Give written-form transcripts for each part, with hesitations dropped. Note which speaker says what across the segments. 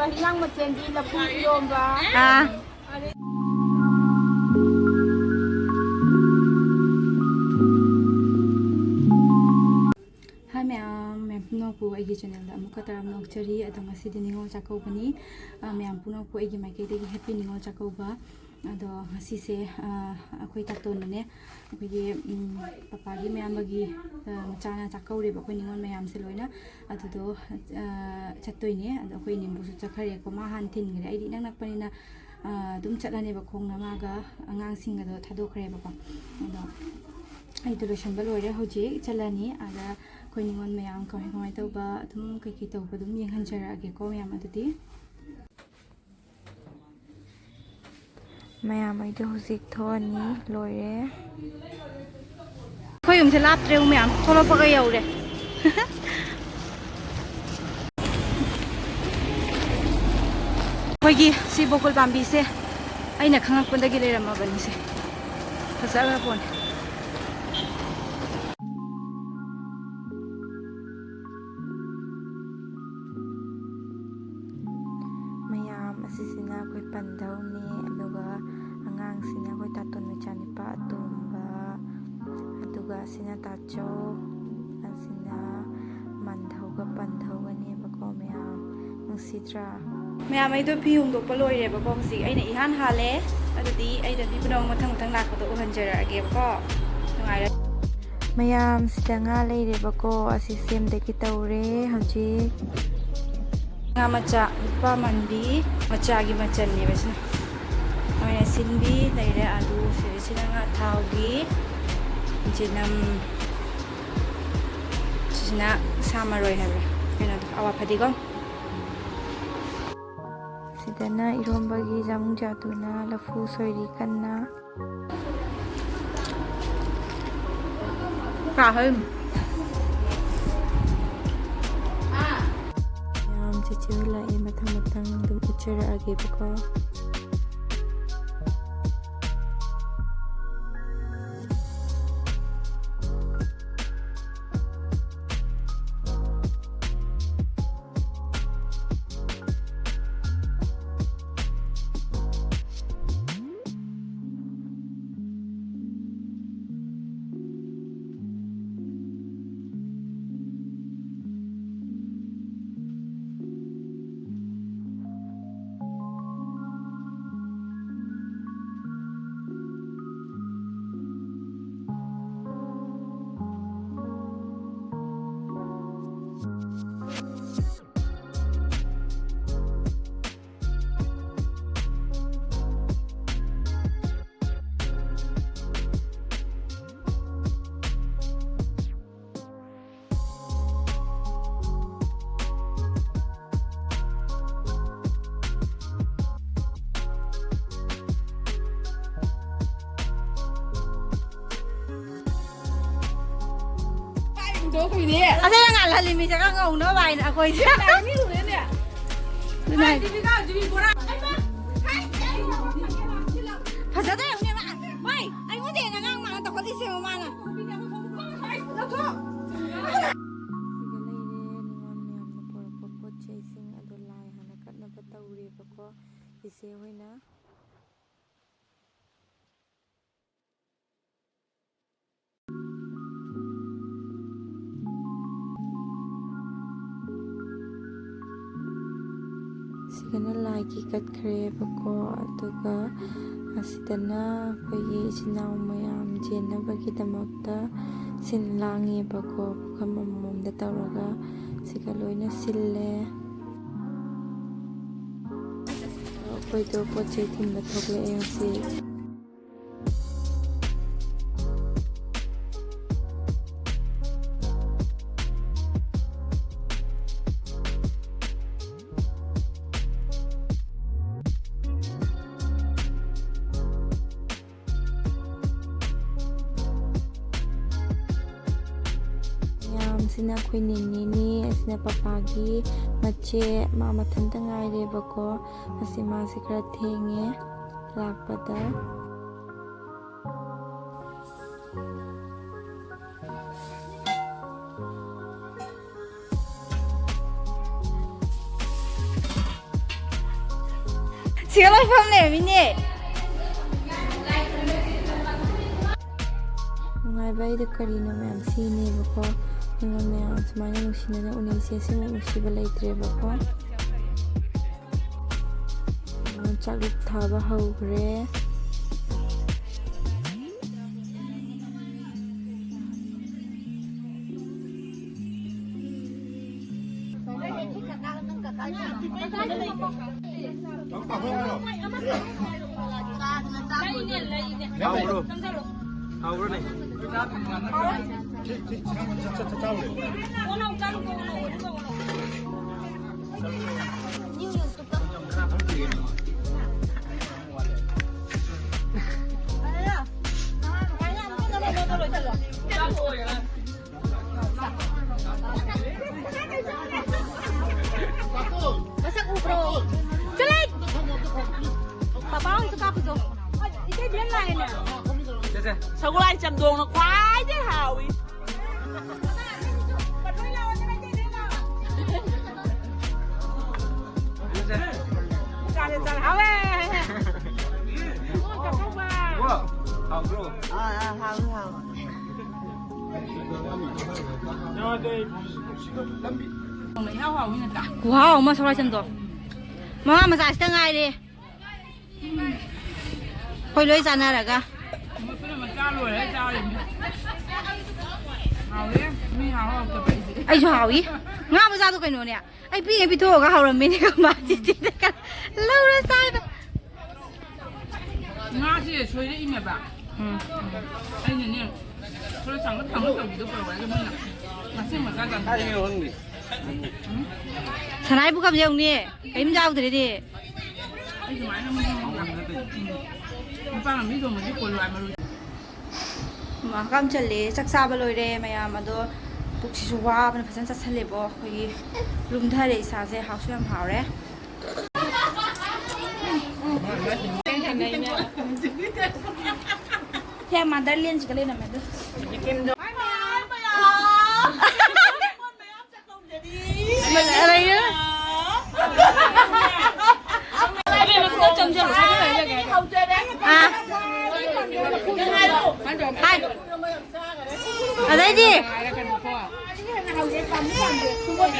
Speaker 1: hilang macam di lepu domba.
Speaker 2: ให้แม่แม่พี่น้องผู้ไอ้กี่ชแนลละมุกตามน้องเชอรี่ตรงนี้สิเดนิงอจากเขาบันนี้แม่พี่น้องผู้ไอ้กี่ไม่เกิดที่แฮปปี้นิงอจากเขาบ้าดอสิเซ่คุยตัดต้นนั่นเนี่ยคุยป้าป้ากี่แม่บางทีจานาจากเขาเรียบคุยนิงอแม่ยามเสร็จเลยนะดอชัดตัวนี้ดอคุยนิมบุษจักรเรียกก็มาหันทิ้งเลยไอ้ดินักปนินะดุมจัดแล้วเนี่ยบักคงนะมากะงานสิ่งก็ทัดดูใครบ้างดอไอ้ตัวเราชมบอลเลยเขาจีจัดแล้วนี่คุยนิงอนแม่ยามเขาให้เขาไม่ตัวบ้าทุ่มกี่ตัวก็ดุมยังหันเจออะไรก็แม่ยามอันที่
Speaker 3: แม่ไม่ดูสิทอนี้ลอยเลย
Speaker 2: คุยกันเสร็จแล้วเร็วแม่ยามโทรศัพท์ก็ยาวเลยคุยกี่สิบกว่าบางปีเซ่ไอ้เนี่ยข้างคนตะกี้เลยมาบันนี้เซ่ภาษาแบบปน
Speaker 3: แม่ยามอาศิสินาคุยปันเท่านี้แล้วก็งานสินาคุยตัดต้นในจานิปะตุมบะแล้วก็สินาตัดโจอันสินามันเท่ากับปันเท่าวันนี้ประกอบแม่ยามนังสิตรา
Speaker 2: แม่ไม่ตัวพี่หงตัวปลอยเลยประกอบสิไอ้เนี่ยอีหันหาเล่อันที่ไอ้เด็กพี่น้องมาทั้งหลักก็ตัวหันเจออะไรก็ยังไงเลย
Speaker 3: แม่ยามสิดางาเลยเด็กประกอบอาศิเซมเด็กกิตาเร่เขาจี
Speaker 2: nga macha pa mandi macha gi machan ni besna amena sinbi naire alu se sina nga thau gi jinam sina samaroi habe kena awa phadi gom
Speaker 3: sidana iromba gi jamu jatuna lafu soiri kanna
Speaker 2: ka hơn
Speaker 3: Cicila matang-matang dum ucara agi buka
Speaker 2: Asa yang ngalah limi cakap ngau no bain aku isi. Ini udah ni. Ini. Ini kan jadi borak. Pasal tu yang ni mak. Wei, ai ngau dia nak mang tak kau isi mana. Lagu.
Speaker 3: Isi hoina sigana lagi kat kre bako atuga asidana kogi chinaw mayam jena bagi damakta sinlangi bako kamamom da tawraga sigaloina sille koi to poche timba thokle aysi sina khoi ni asina papagi mache ma mathan tangai re bako asima sikra thenge lakpada
Speaker 2: 지가 라이프하네 미니
Speaker 3: นงายใบเด็กกรีนแม่ซีนี่บก็ยังแม่สมัยนุชินะอุนิเซซิมุนุชิบไลเตรบก็จากลูกทาบะเฮาเกร
Speaker 1: sao lại chầm đường nó khoái chứ hào ý
Speaker 2: wow mà sao lại chăm đồ mà giải sang ai đi hồi lưỡi ra nào cả ai cho hào ý ngã mà ra tôi cái nồi nè ai biết thôi cái hào là mình cái mà chỉ cái lâu rồi sai mà
Speaker 1: ngã chỉ chơi đấy im mẹ bà anh nhìn nè tôi chẳng có thằng nó tàu gì đâu phải cái mình mà xem mà ra rằng
Speaker 2: thằng này bố cầm gì ông nè em giao từ đi
Speaker 1: anh chỉ máy nó mới ba làm biết rồi mà cái quần loại mà
Speaker 2: mà cam chân lê sắc xa bao lôi đây mà mà đó bụng chỉ số qua bên phải chân sắc lê bỏ cái lùm thay để xả dễ học suy hảo đấy theo mà đã liên chỉ cái lên là mẹ đó mình ở đây nữa hai ở đây gì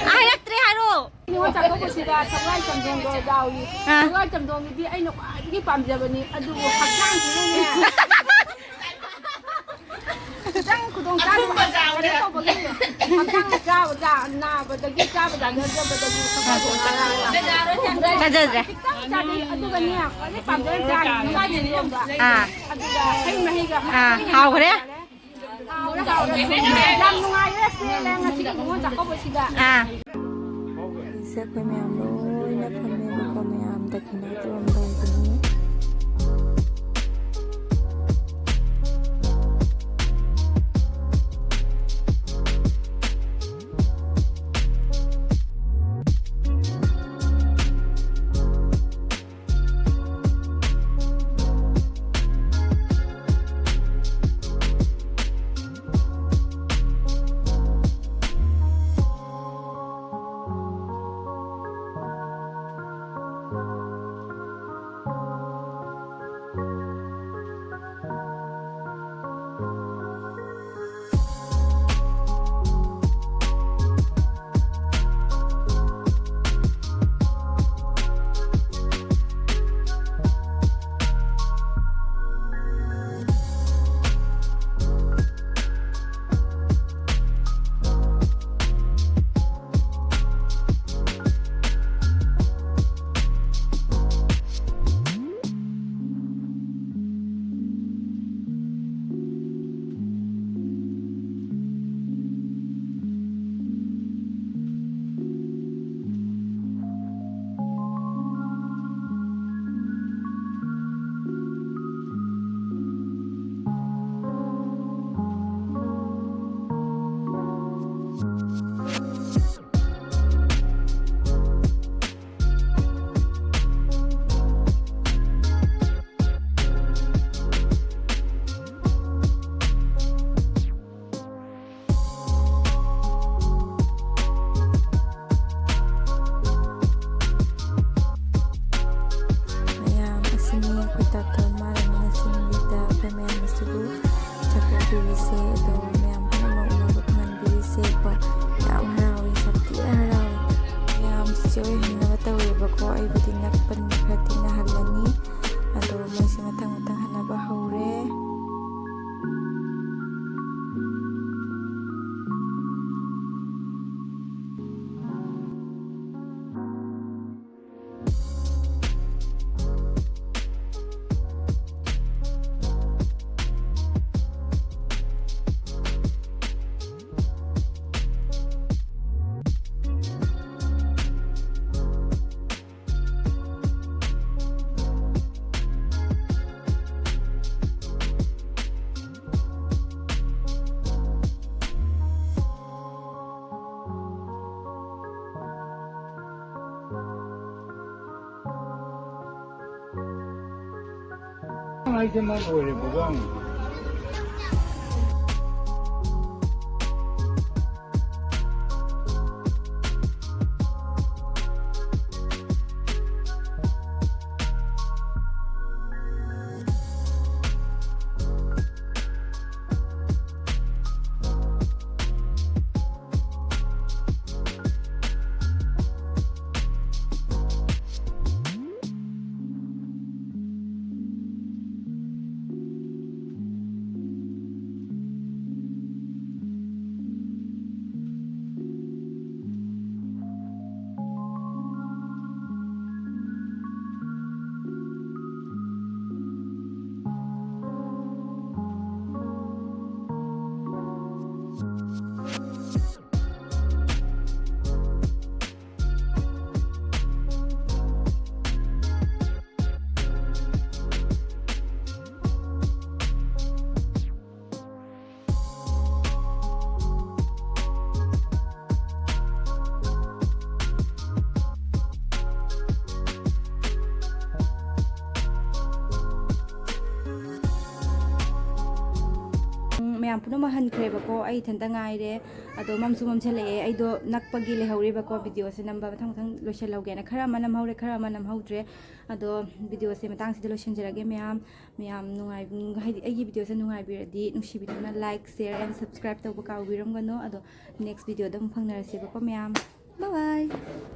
Speaker 2: ai nhắc три hai đô
Speaker 1: นี่ว่าจากก็สิดาทำงานจำดงก็ดาวนี่ทำงานจำดงนี่ที่ไอ้นกที่ปั๊มจะแบบนี้อะดูหักข้างสิเนี่ยจังคุณต้องการว่าจะต้องบอกเลยหักข้างจ้าจ้าหน้าบัดกี้จ้าบัดเงินจ้าบัดกี้ทำงานอะไร
Speaker 2: จะจะ
Speaker 1: จ้านี่อะดูกันเนี่ยนี่ปั๊มจะจ้าไม่ได้เรื่องอ่ะอะดูให้มาให้กับ
Speaker 2: hào cái đấy
Speaker 1: ดำง่ายเลยแรงอ่ะสิว่าจากก็สิดา
Speaker 3: เสียไปแม่โลยนะพ่อแม่บก็แม่แต่กินได้ตัวมันได้ตัวนี้ ꯑꯗꯣ ꯃꯌꯥꯝ ꯄꯨꯝꯅꯃꯛ ꯎꯅꯕ ꯐꯪꯍꯟꯕꯤꯔꯤꯁꯦꯀꯣ ꯌꯥꯝ ꯍꯔꯥꯎꯋꯤ ꯁꯥꯊꯤꯅ ꯍꯔꯥꯎꯋꯤ ꯃꯌꯥꯝꯁꯤꯁꯦ ꯑꯣꯏꯍꯟꯅꯕ ꯇꯧꯋꯦꯕꯀꯣ ꯑꯩꯕꯨꯗꯤ ꯅꯛꯄꯅꯤꯅ ꯈꯔ ꯊꯦꯡꯅ ꯍꯜꯂꯅꯤ ꯑꯗꯣ ꯃꯣꯏꯁꯦ ꯃꯊꯪ ꯃꯊꯪ ꯍꯟꯅꯕ ꯍꯧꯔꯦ
Speaker 4: Ayşe'den böyle babam.
Speaker 2: ꯃꯌꯥꯝ ꯄꯨꯝꯅꯃꯛ ꯍꯟꯈ꯭ꯔꯦꯕꯀꯣ ꯑꯩ ꯏꯊꯟꯇ ꯉꯥꯏꯔꯦ ꯑꯗꯣ ꯃꯝꯁꯨ ꯃꯝꯁꯤꯜꯂꯛꯑꯦ ꯑꯩꯗꯣ ꯅꯛꯄꯒꯤ ꯂꯩꯍꯧꯔꯤꯕꯀꯣ ꯚꯤꯗꯤꯑꯣꯁꯦ ꯅꯝꯕ ꯃꯊꯪ ꯃꯊꯪ ꯂꯣꯏꯁꯤꯜꯍꯧꯒꯦꯅ ꯈꯔ ꯑꯃ ꯅꯝꯍꯧꯔꯦ ꯈꯔ ꯑꯃ ꯅꯝꯍꯧꯗ꯭ꯔꯦ ꯑꯗꯣ ꯚꯤꯗꯤꯑꯣꯁꯦ ꯃꯇꯥꯡꯁꯤꯗ ꯂꯣꯏꯁꯤꯟꯖꯔꯒꯦ ꯃꯌꯥꯝ ꯍꯥꯏꯗꯤ ꯑꯩꯒꯤ ꯚꯤꯗꯤꯑꯣꯁꯦ ꯅꯨꯡꯉꯥꯏꯕꯤꯔꯗꯤ ꯅꯨꯡꯁꯤꯕꯤꯗꯨꯅ ꯂꯥꯏꯛ ꯁꯦꯌꯔ ꯑꯦꯟ ꯁꯕꯁꯀ꯭ꯔꯥꯏꯕ ꯇꯧꯕ ꯀꯥꯎꯕꯤꯔꯝꯒꯅꯨ ꯑꯗꯣ ꯅꯦꯛꯁ ꯚꯤꯗꯤꯑꯣꯗ ꯑꯃꯨꯛ ꯐꯪꯅꯔꯁꯦꯕꯀꯣ ꯃꯌꯥꯝ ꯕꯥꯏ ꯕꯥꯏ